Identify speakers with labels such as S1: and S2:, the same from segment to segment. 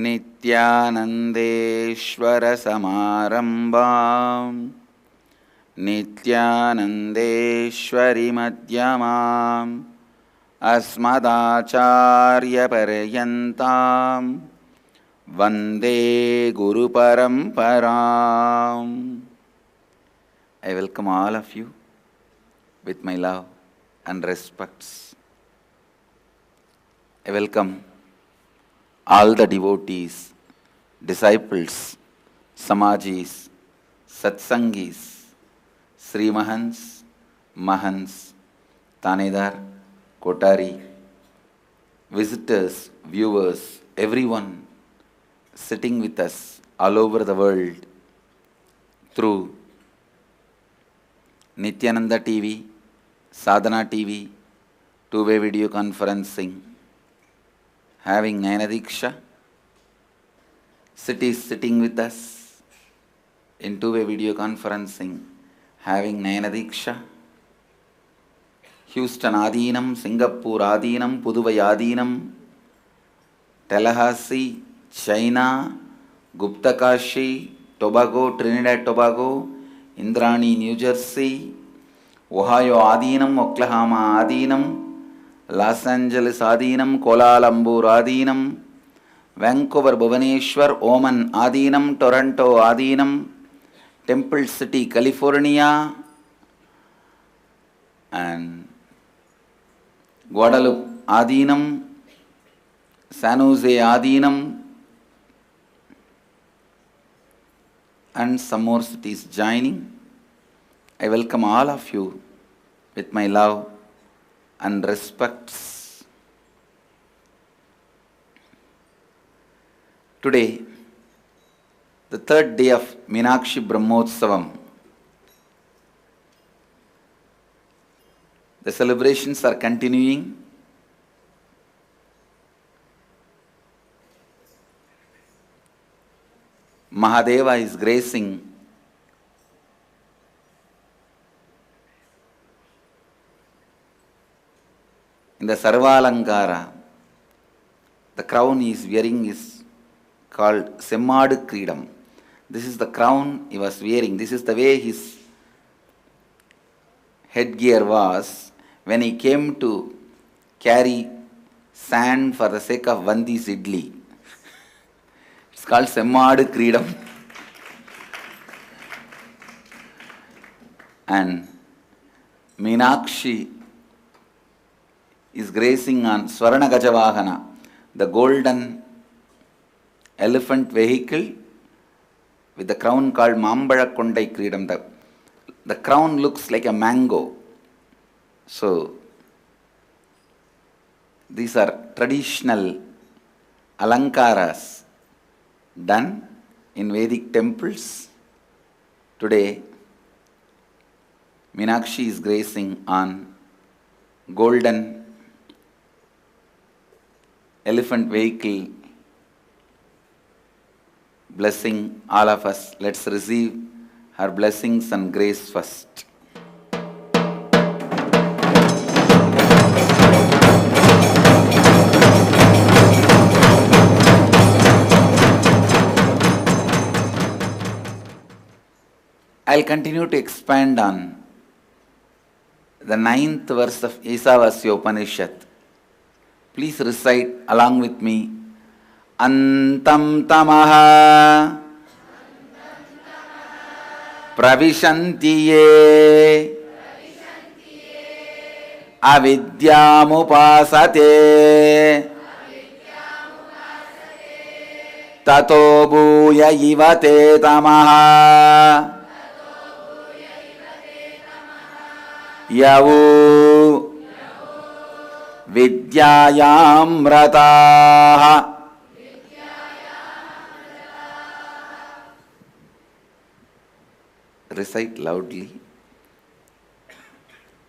S1: नित्यानन्देश्वर समारम्भां नित्यानन्देश्वरि मध्यमाम् अस्मदाचार्यपर्यन्तां वन्दे गुरुपरम्पराम्. I welcome all of you with my love and respects. I welcome all the devotees, disciples, samajis, satsangis, Srimahans, Mahans, Tanedar, Kotari, visitors, viewers, everyone sitting with us all over the world through Nithyananda TV, Sadhana TV, two-way video conferencing, having Nayana cities sitting with us in two-way video conferencing, having Nayana Houston Adinam, Singapore Adinam, Puduvai Adinam, Tallahassee, China, Gupta Kashi, Tobago, Trinidad Tobago, Indrani, New Jersey, Ohio Adinam, Oklahoma Adinam, Los Angeles Adinam, Kuala Lumpur Adinam, Vancouver Bhubaneswar, Oman Adinam, Toronto Adinam, Temple City, California, and Guadalupe Adinam, San Jose Adinam, and some more cities joining. I welcome all of you with my love and respects. Today, the third day of Meenakshi Brahmotsavam, the celebrations are continuing. Mahadeva is gracing in the Sarvalankara. The crown he is wearing is called Semmadu Kridam. This is the crown he was wearing. This is the way his headgear was when he came to carry sand for the sake of Vandi's idli. It's called Semmadu Kridam. And Meenakshi is gracing on Swarna Gajavahana, the golden elephant vehicle with the crown called Mambala Kondai Kridam. The crown looks like a mango. So, these are traditional alankaras done in Vedic temples. Today, Meenakshi is gracing on golden elephant vehicle, blessing all of us. Let's receive her blessings and grace first. I'll continue to expand on the 9th verse of Ishavasya Upanishad. Please recite along with me. Andhaṁ tamaḥ praviśanti ye avidyām upāsate tato bhūya iva te tamaḥ yavu vidyāyām ratāः. Recite loudly.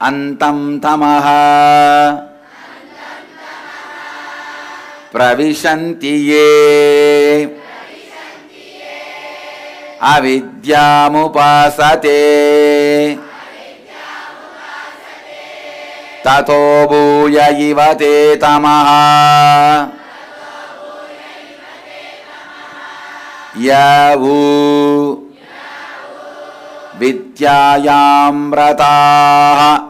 S1: Andhaṁ tamaḥ praviśanti ye avidyām upāsate tato bhūya iva te tamaḥ yavu vidyayam rataha.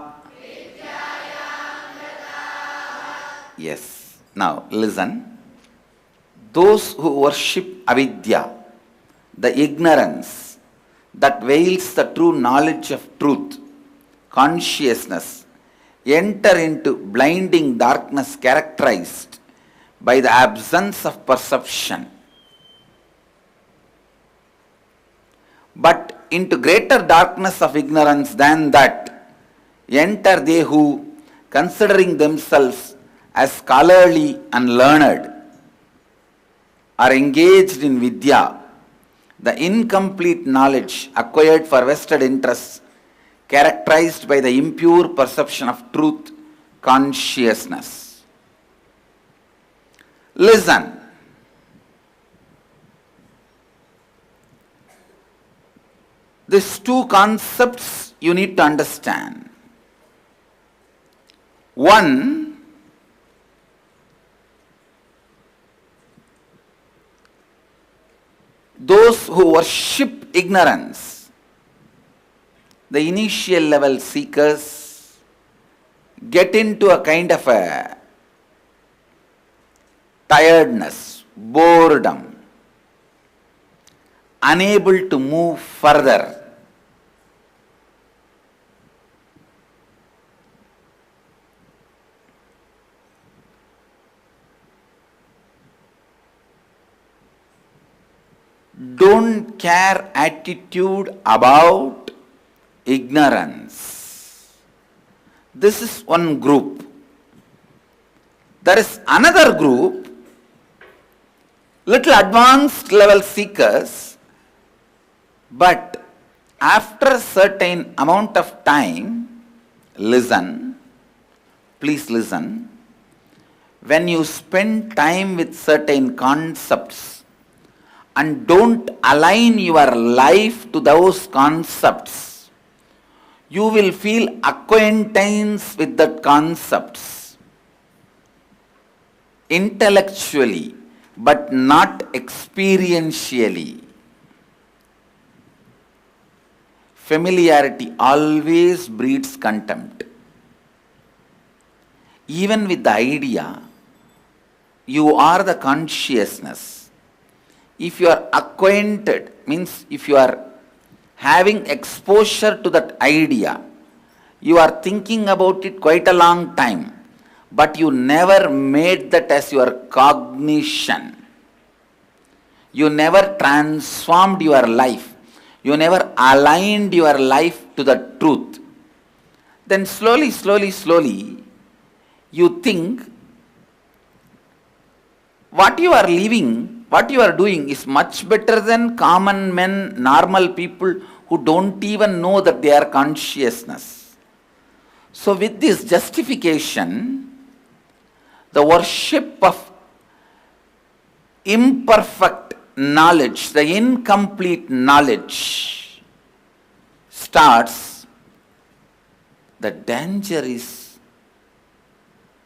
S1: Yes. Now listen. Those who worship avidya, the ignorance that veils the true knowledge of truth, consciousness, enter into blinding darkness characterized by the absence of perception. But into greater darkness of ignorance than that enter they who, considering themselves as scholarly and learned, are engaged in vidya, the incomplete knowledge acquired for vested interests, characterized by the impure perception of truth, consciousness. Listen. These two concepts you need to understand. One, those who worship ignorance, the initial level seekers, get into a kind of a tiredness, boredom, unable to move further. Don't care attitude about ignorance. This is one group. There is another group, little advanced level seekers, but after a certain amount of time, listen, please listen, when you spend time with certain concepts, and don't align your life to those concepts, you will feel acquaintance with that concepts intellectually but not experientially. Familiarity always breeds contempt. Even with the idea, you are the consciousness. If you are acquainted, means if you are having exposure to that idea, you are thinking about it quite a long time, but you never made that as your cognition. You never transformed your life. You never aligned your life to the truth. Then slowly, you think what you are living, what you are doing is much better than common men, normal people who don't even know that they are consciousness. So with this justification, the worship of imperfect knowledge, the incomplete knowledge starts. The danger is,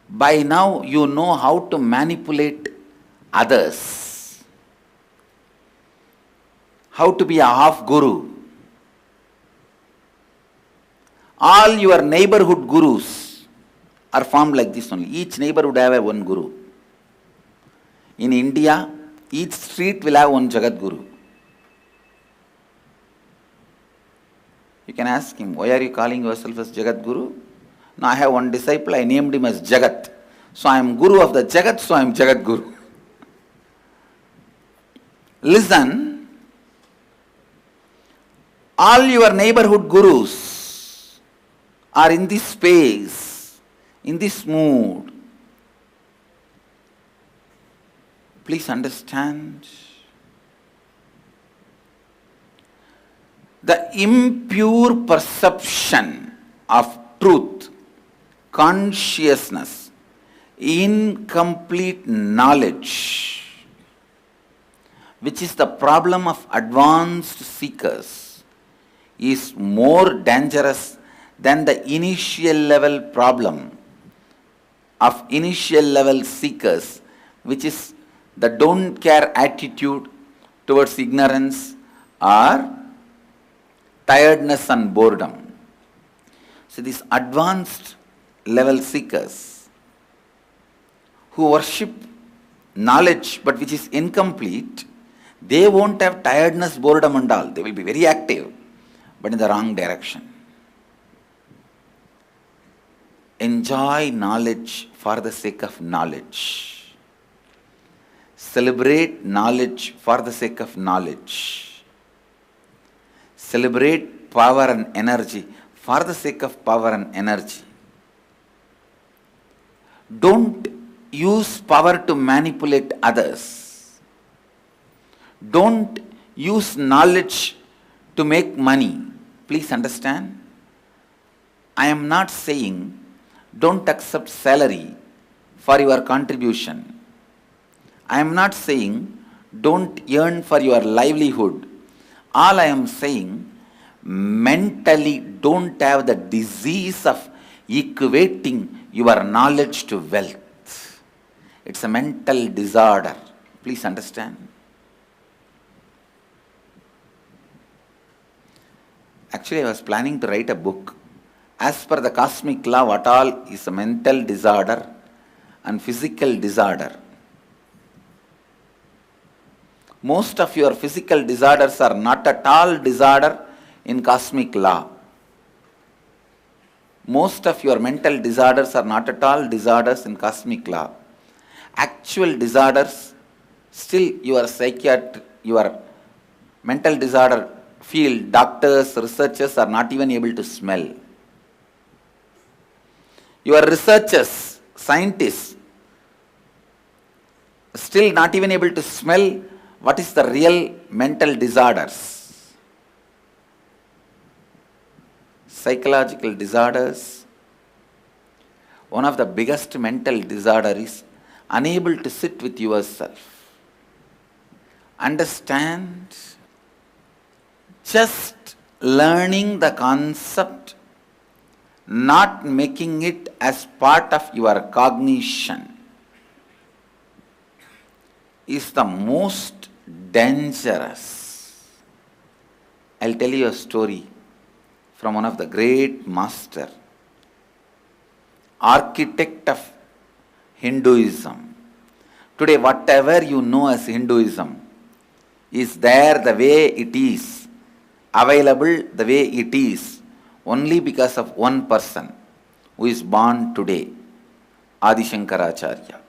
S1: by now you know how to manipulate others. How to be a half guru. All your neighborhood gurus are formed like this only. Each neighbor would have one guru. In India, each street will have one Jagat Guru. You can ask him, why are you calling yourself as Jagat Guru? No, I have one disciple, I named him as Jagat. So I am Guru of the Jagat, so I am Jagat Guru. Listen. All your neighborhood gurus are in this space, in this mood. Please understand. The impure perception of truth, consciousness, incomplete knowledge, which is the problem of advanced seekers, is more dangerous than the initial level problem of initial level seekers, which is the don't care attitude towards ignorance or tiredness and boredom. So these advanced level seekers who worship knowledge but which is incomplete, they won't have tiredness, boredom and all. They will be very active, but in the wrong direction. Enjoy knowledge for the sake of knowledge. Celebrate knowledge for the sake of knowledge. Celebrate power and energy for the sake of power and energy. Don't use power to manipulate others. Don't use knowledge to make money. Please understand. I am not saying don't accept salary for your contribution. I am not saying don't earn for your livelihood. All I am saying, mentally don't have the disease of equating your knowledge to wealth. It's a mental disorder. Please understand. Actually, I was planning to write a book. As per the cosmic law, what all is a mental disorder and physical disorder. Most of your physical disorders are not at all disorder in cosmic law. Most of your mental disorders are not at all disorders in cosmic law. Actual disorders, still your your mental disorder field, doctors, researchers are not even able to smell. Your researchers, scientists, still not even able to smell what is the real mental disorders. Psychological disorders. One of the biggest mental disorder is unable to sit with yourself. Understand, just learning the concept, not making it as part of your cognition, is the most dangerous. I'll tell you a story from one of the great master, architect of Hinduism. Today, whatever you know as Hinduism is there the way it is, available the way it is, only because of one person who is born today, Adi Shankaracharya.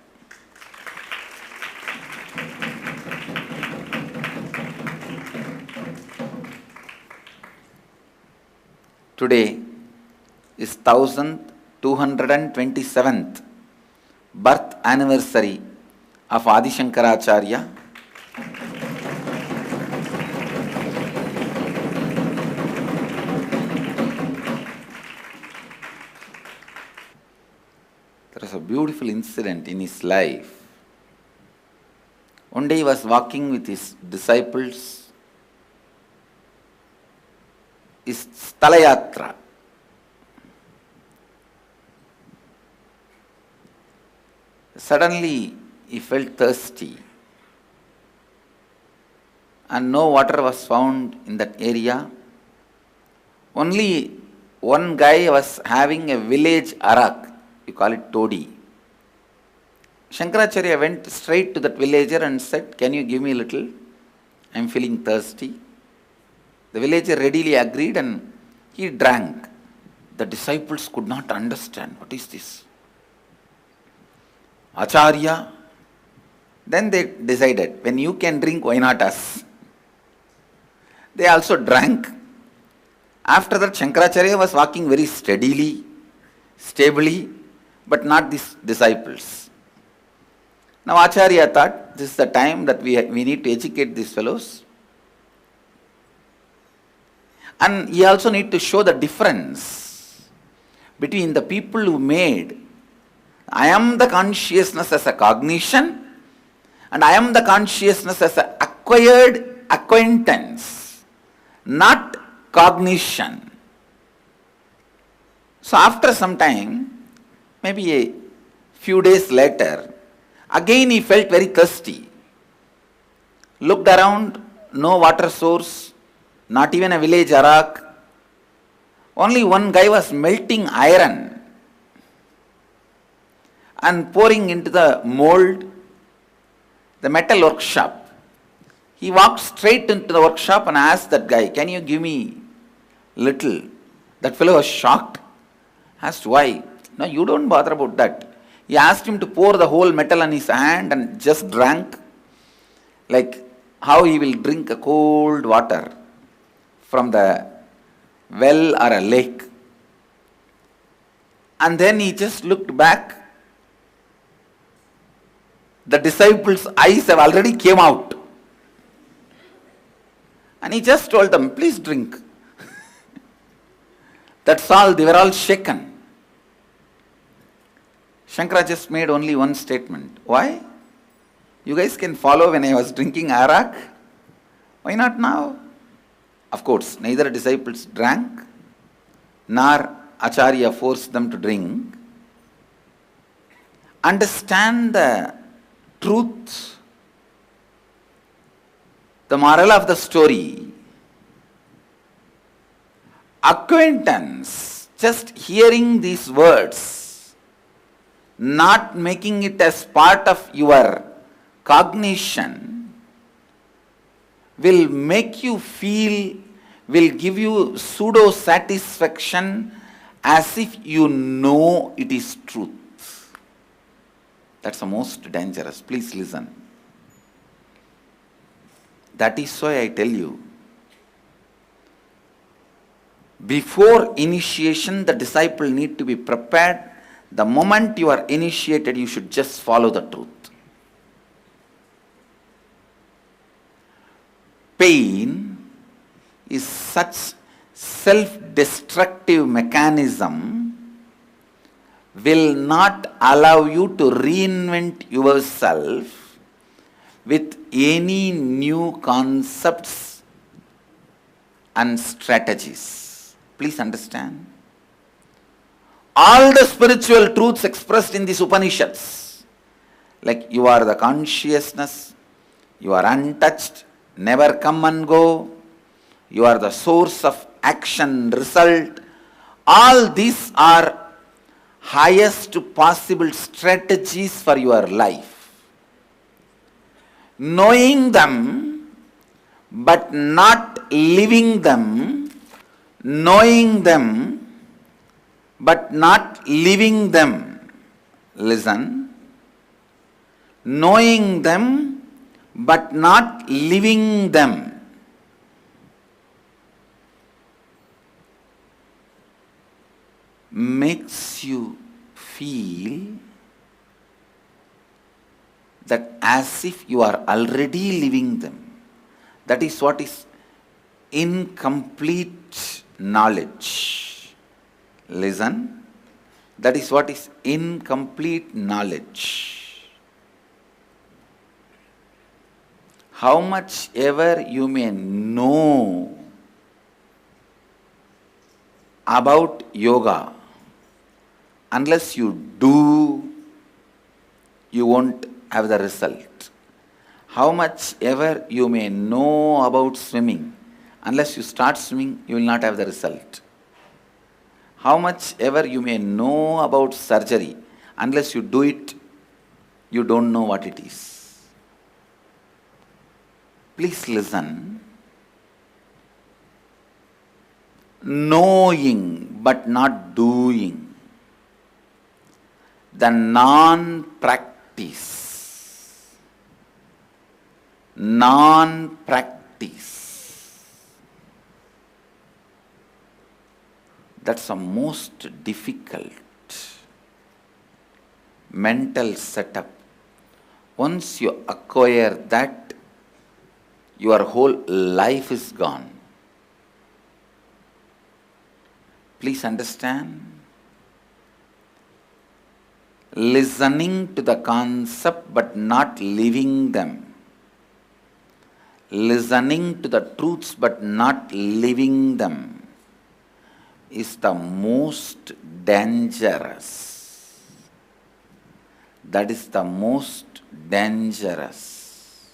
S1: Today is 1227th birth anniversary of Adi Shankaracharya. There is a beautiful incident in his life. One day he was walking with his disciples. His Stalayatra. Suddenly he felt thirsty and no water was found in that area. Only one guy was having a village arak, you call it toddy. Shankaracharya went straight to that villager and said, "Can you give me a little? I am feeling thirsty." The villager readily agreed and he drank. The disciples could not understand, what is this? Acharya. Then they decided, when you can drink, why not us? They also drank. After that, Shankaracharya was walking very steadily, stably, but not these disciples. Now Acharya thought, this is the time that we need to educate these fellows. And he also need to show the difference between the people who made I am the consciousness as a cognition and I am the consciousness as an acquired acquaintance, not cognition. So after some time, maybe a few days later, again he felt very thirsty. looked around, no water source, not even a village Arak. Only one guy was melting iron and pouring into the mold, the metal workshop. He walked straight into the workshop and asked that guy, "Can you give me little?" That fellow was shocked. Asked why? "No, you don't bother about that." He asked him to pour the whole metal on his hand and just drank, like how he will drink a cold water from the well or a lake. And then he just looked back. The disciples' eyes have already came out. And he just told them, "Please drink." That's all, they were all shaken. Shankara just made only one statement. Why? You guys can follow when I was drinking arak. Why not now? Of course, neither disciples drank, nor Acharya forced them to drink. Understand the truth. The moral of the story, acquaintance, just hearing these words, not making it as part of your cognition, will make you feel, will give you pseudo satisfaction as if you know it is truth. That's the most dangerous. Please listen. That is why I tell you, before initiation, the disciple need to be prepared. The moment you are initiated, you should just follow the truth. Pain is such self-destructive mechanism, will not allow you to reinvent yourself with any new concepts and strategies. Please understand. All the spiritual truths expressed in these Upanishads, like you are the consciousness, you are untouched, never come and go, you are the source of action, result, all these are highest possible strategies for your life. Knowing them, but not living them, knowing them, but not living them. Listen. Knowing them, but not living them. Makes you feel that as if you are already living them. That is what is incomplete knowledge. Listen, that is what is incomplete knowledge. How much ever you may know about yoga, unless you do, you won't have the result. How much ever you may know about swimming, unless you start swimming, you will not have the result. How much ever you may know about surgery, unless you do it, you don't know what it is. Please listen. Knowing but not doing. The non-practice. Non-practice. That's the most difficult mental setup. Once you acquire that, your whole life is gone. Please understand. Listening to the concept but not living them. Listening to the truths but not living them is the most dangerous. That is the most dangerous.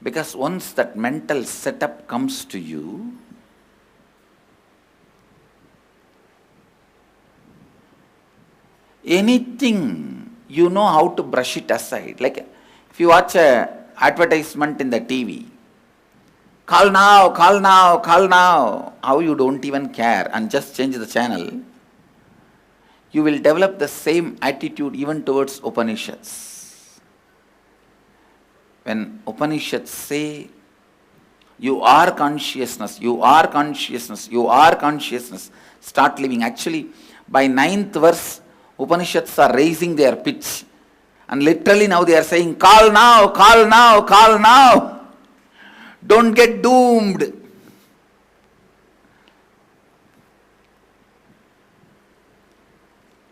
S1: Because once that mental setup comes to you, anything, you know how to brush it aside. Like if you watch a advertisement in the TV, call now, call now, call now, how you don't even care and just change the channel, you will develop the same attitude even towards Upanishads. When Upanishads say, you are consciousness, you are consciousness, you are consciousness, start living. Actually, by 9th verse, Upanishads are raising their pitch. And literally now they are saying, call now, call now, call now. Don't get doomed.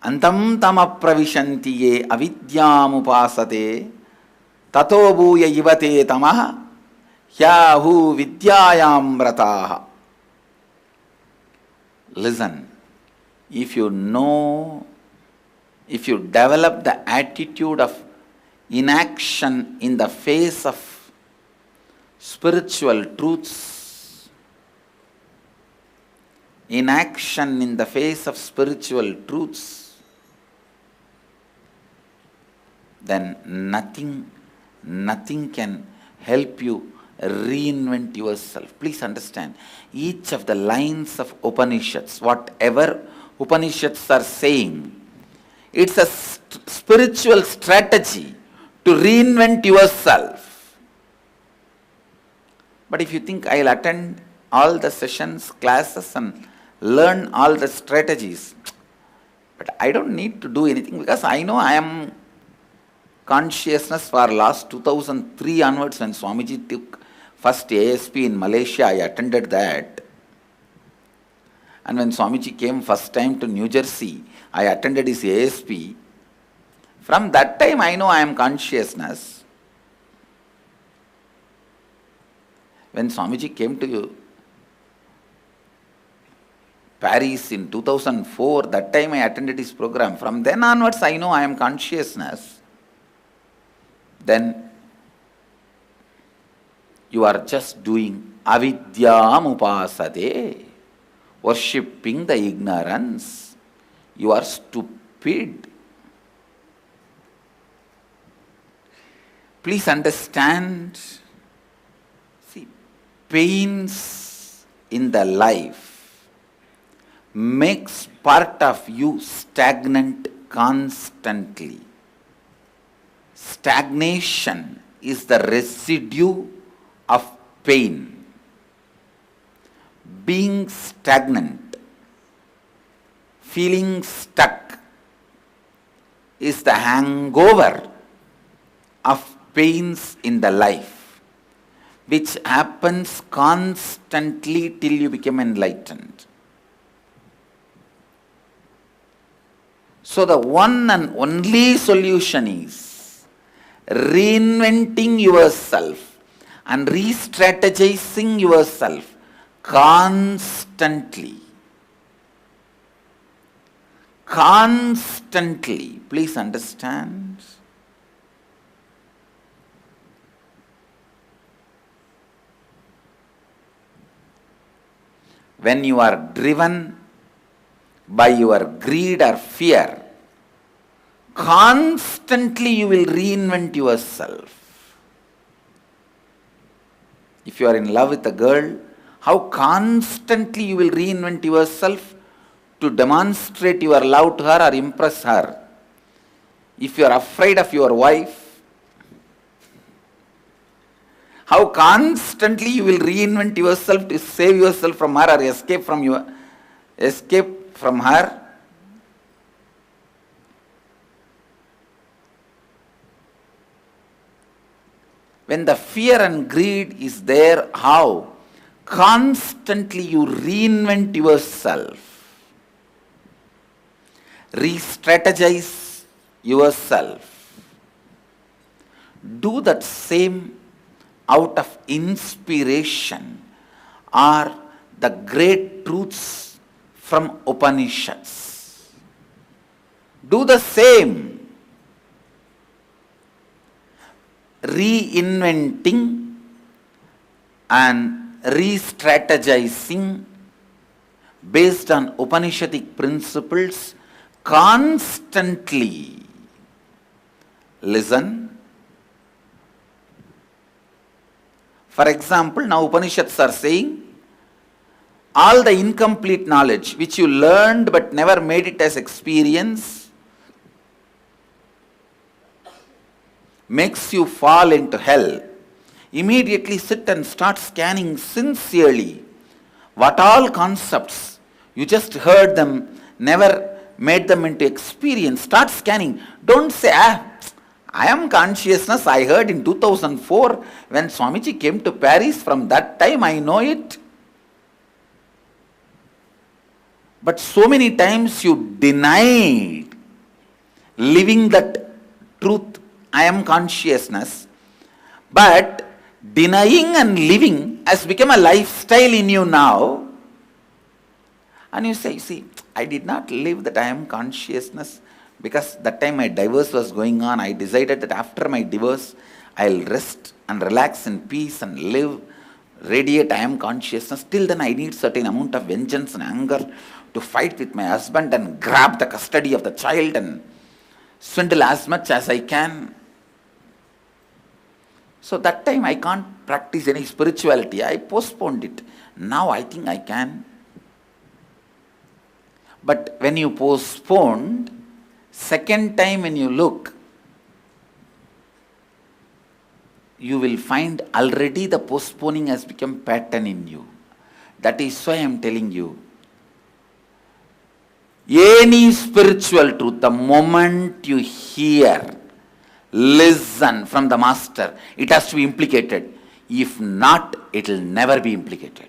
S1: Andhaṁ tamaḥ praviśanti ye avidyām upāsate tato bhūya yivate tamaḥ hyahu vidyāyām vratāha. Listen, if you know, if you develop the attitude of inaction in the face of spiritual truths, inaction in the face of spiritual truths, then nothing can help you reinvent yourself. Please understand, each of the lines of Upanishads, whatever Upanishads are saying, it's a spiritual strategy to reinvent yourself. But if you think I'll attend all the sessions, classes and learn all the strategies, but I don't need to do anything because I know I am consciousness for last 2003 onwards. When Swamiji took first ASP in Malaysia, I attended that. And when Swamiji came first time to New Jersey, I attended his ASP. From that time I know I am consciousness. When Swamiji came to Paris in 2004, that time I attended his program. From then onwards I know I am consciousness. Then you are just doing avidyām upāsate, worshipping the ignorance. You are stupid. Please understand, see, pains in the life makes part of you stagnant constantly. Stagnation is the residue of pain. Being stagnant, feeling stuck, is the hangover of pains in the life, which happens constantly till you become enlightened. So the one and only solution is reinventing yourself and re-strategizing yourself constantly. Constantly. Please understand. When you are driven by your greed or fear, constantly you will reinvent yourself. If you are in love with a girl, how constantly you will reinvent yourself to demonstrate your love to her or impress her. If you are afraid of your wife, how constantly you will reinvent yourself to save yourself from her or escape from her. When the fear and greed is there, how constantly you reinvent yourself. Re-strategize yourself. Do that same out of inspiration or the great truths from Upanishads. Do the same. Reinventing and re-strategizing based on Upanishadic principles, constantly listen. For example, now Upanishads are saying, all the incomplete knowledge which you learned but never made it as experience makes you fall into hell. Immediately sit and start scanning sincerely what all concepts you just heard them, never made them into experience. Start scanning. Don't say, I am consciousness, I heard in 2004 when Swamiji came to Paris, from that time I know it. But so many times you denied living that truth, I am consciousness. But denying and living has become a lifestyle in you now. And you say, see, I did not live that I am consciousness because that time my divorce was going on. I decided that after my divorce, I'll rest and relax in peace and live, radiate I am consciousness. Till then I need certain amount of vengeance and anger to fight with my husband and grab the custody of the child and swindle as much as I can. So that time I can't practice any spirituality. I postponed it. Now I think I can. But when you postponed, second time when you look, you will find already the postponing has become pattern in you. That is why I am telling you, any spiritual truth, the moment you hear, listen from the master, it has to be implicated. If not, it will never be implicated.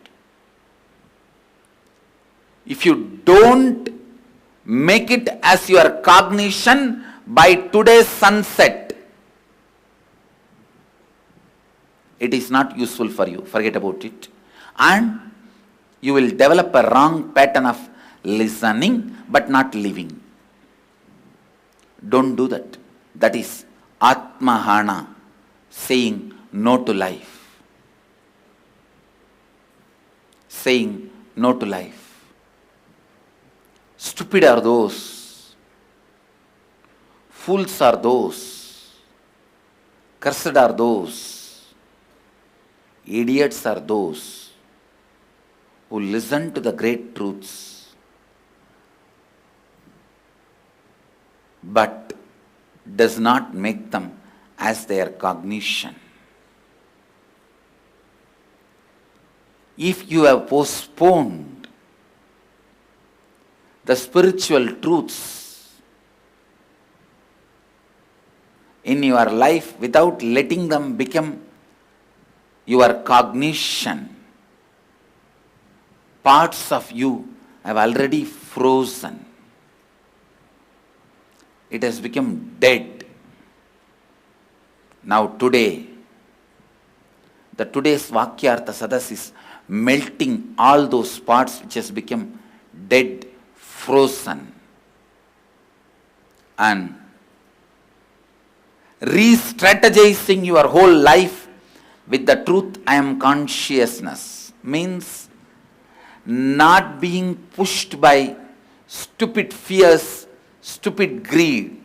S1: If you don't make it as your cognition by today's sunset, it is not useful for you. Forget about it. And you will develop a wrong pattern of listening but not living. Don't do that. That is Atmahana, saying no to life. Saying no to life. Stupid are those, fools are those, cursed are those, idiots are those who listen to the great truths but does not make them as their cognition. If you have postponed the spiritual truths in your life without letting them become your cognition, parts of you have already frozen. It has become dead. Now today, the today's Vakyartha Sadas is melting all those parts which has become dead, frozen, and re-strategizing your whole life with the truth I am consciousness means not being pushed by stupid fears, stupid greed,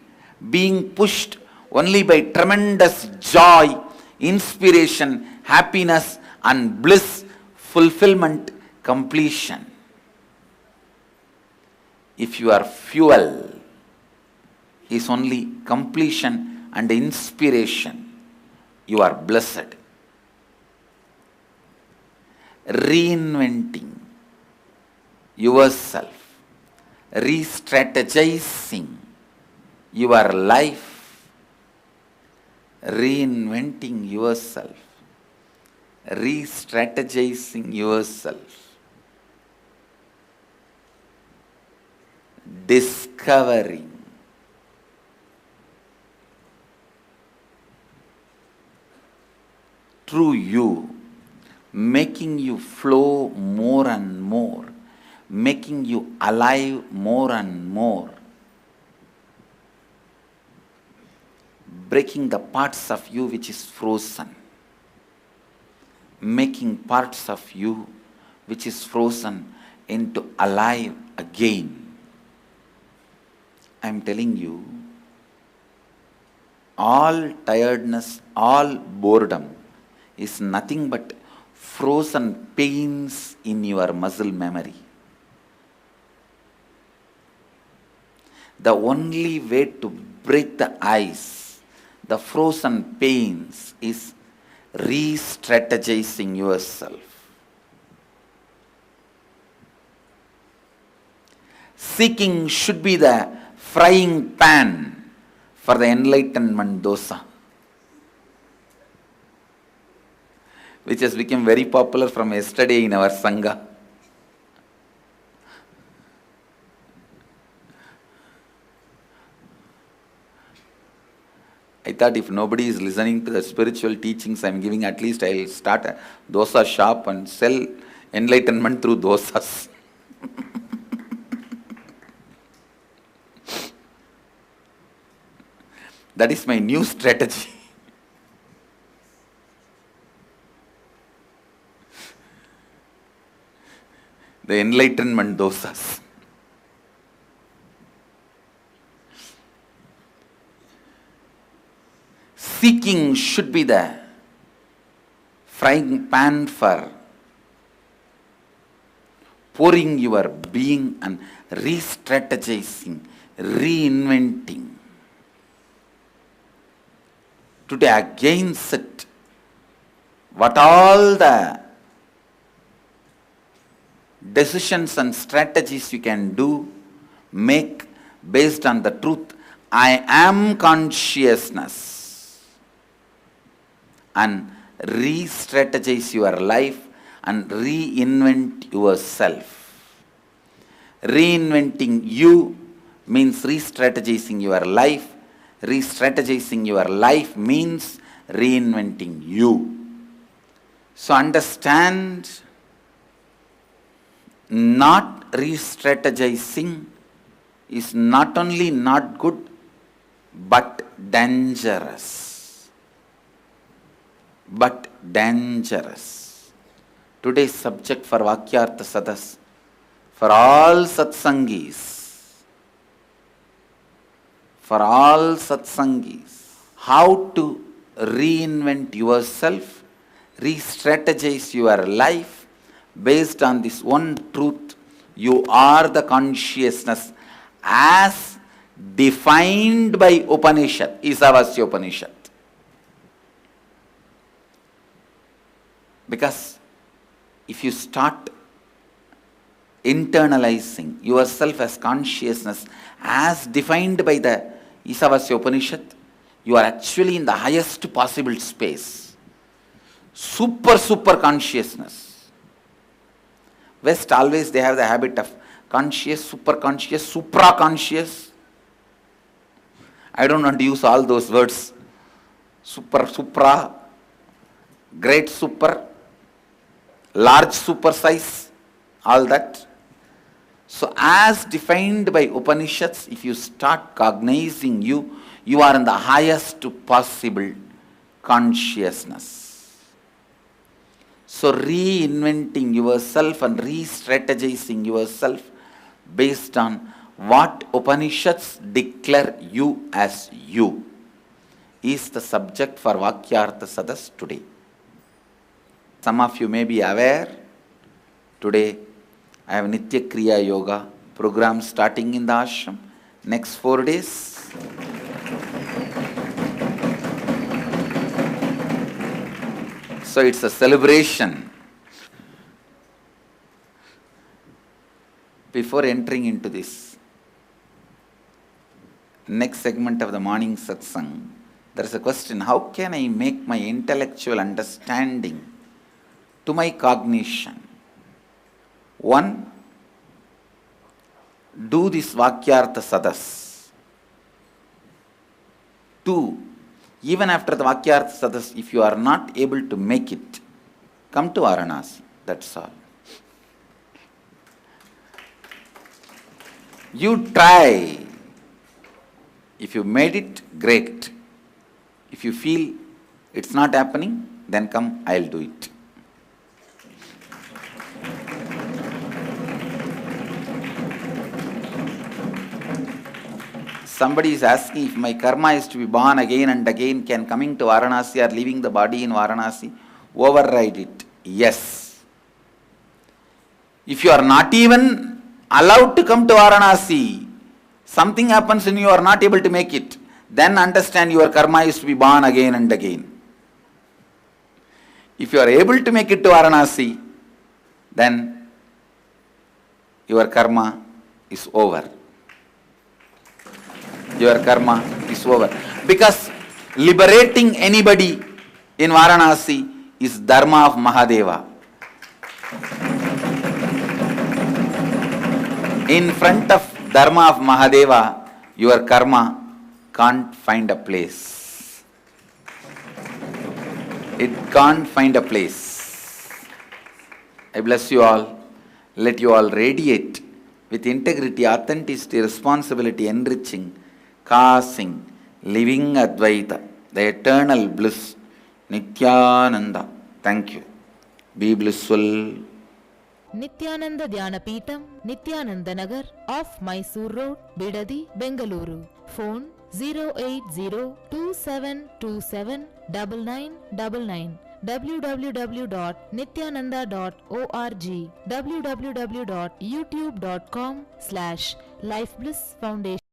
S1: being pushed only by tremendous joy, inspiration, happiness and bliss, fulfillment, completion. If your fuel is only completion and inspiration, you are blessed. Reinventing yourself, re-strategizing your life, reinventing yourself, re-strategizing yourself, discovering through you, making you flow more and more, making you alive more and more, breaking the parts of you which is frozen, making parts of you which is frozen into alive again. I am telling you, all tiredness, all boredom is nothing but frozen pains in your muscle memory. The only way to break the ice, the frozen pains, is re-strategizing yourself. Seeking should be the frying pan for the enlightenment dosa, which has become very popular from yesterday in our Sangha. I thought if nobody is listening to the spiritual teachings I am giving, at least I will start a dosa shop and sell enlightenment through dosas. That is my new strategy. The enlightenment dosas. Seeking should be the frying pan for pouring your being and re-strategizing, reinventing. Today against it, what all the decisions and strategies you can do, make based on the truth, I am consciousness, and re-strategize your life and reinvent yourself. Reinventing you means re-strategizing your life. Re-strategizing your life means reinventing you. So understand, not re-strategizing is not only not good, but dangerous. But dangerous. Today's subject for Vakyartha Sadas, for all satsangis, how to reinvent yourself, re-strategize your life based on this one truth: you are the consciousness as defined by Upanishad, Ishavasya Upanishad. Because if you start internalizing yourself as consciousness as defined by the Ishavasya Upanishad, you are actually in the highest possible space. Super consciousness. West always they have the habit of conscious, super conscious, supra-conscious. I don't want to use all those words. Super, supra, great super, large super size, all that. So as defined by Upanishads, if you start cognizing you are in the highest possible consciousness. So reinventing yourself and re-strategizing yourself based on what Upanishads declare you as you is the subject for Vakyartha Sadas today. Some of you may be aware, today I have Nitya Kriya Yoga program starting in the ashram. Next 4 days. So it's a celebration. Before entering into this next segment of the morning satsang, there is a question: how can I make my intellectual understanding to my cognition? 1. Do this Vakyartha Sadas. 2. Even after the Vakyartha Sadas, if you are not able to make it, come to Varanasi. That's all. You try. If you made it, great. If you feel it's not happening, then come, I'll do it. somebody is asking if my karma is to be born again and again, can coming to Varanasi or leaving the body in Varanasi override it? Yes. If you are not even allowed to come to Varanasi, something happens and you are not able to make it, then understand your karma is to be born again and again. If you are able to make it to Varanasi, then your karma is over. Your karma is over. Because liberating anybody in Varanasi is dharma of Mahadeva. In front of dharma of Mahadeva, your karma can't find a place. It can't find a place. I bless you all. Let you all radiate with integrity, authenticity, responsibility, enriching, causing, living Advaita, the eternal bliss, Nithyananda. Thank you. Be blissful.
S2: Nithyananda Dhyanapītam, Nithyananda Nagar, off Mysore Road, Bidadi, Bengaluru. Phone 08027279999. www.nithyananda.org. www.youtube.com/lifeblissfoundation.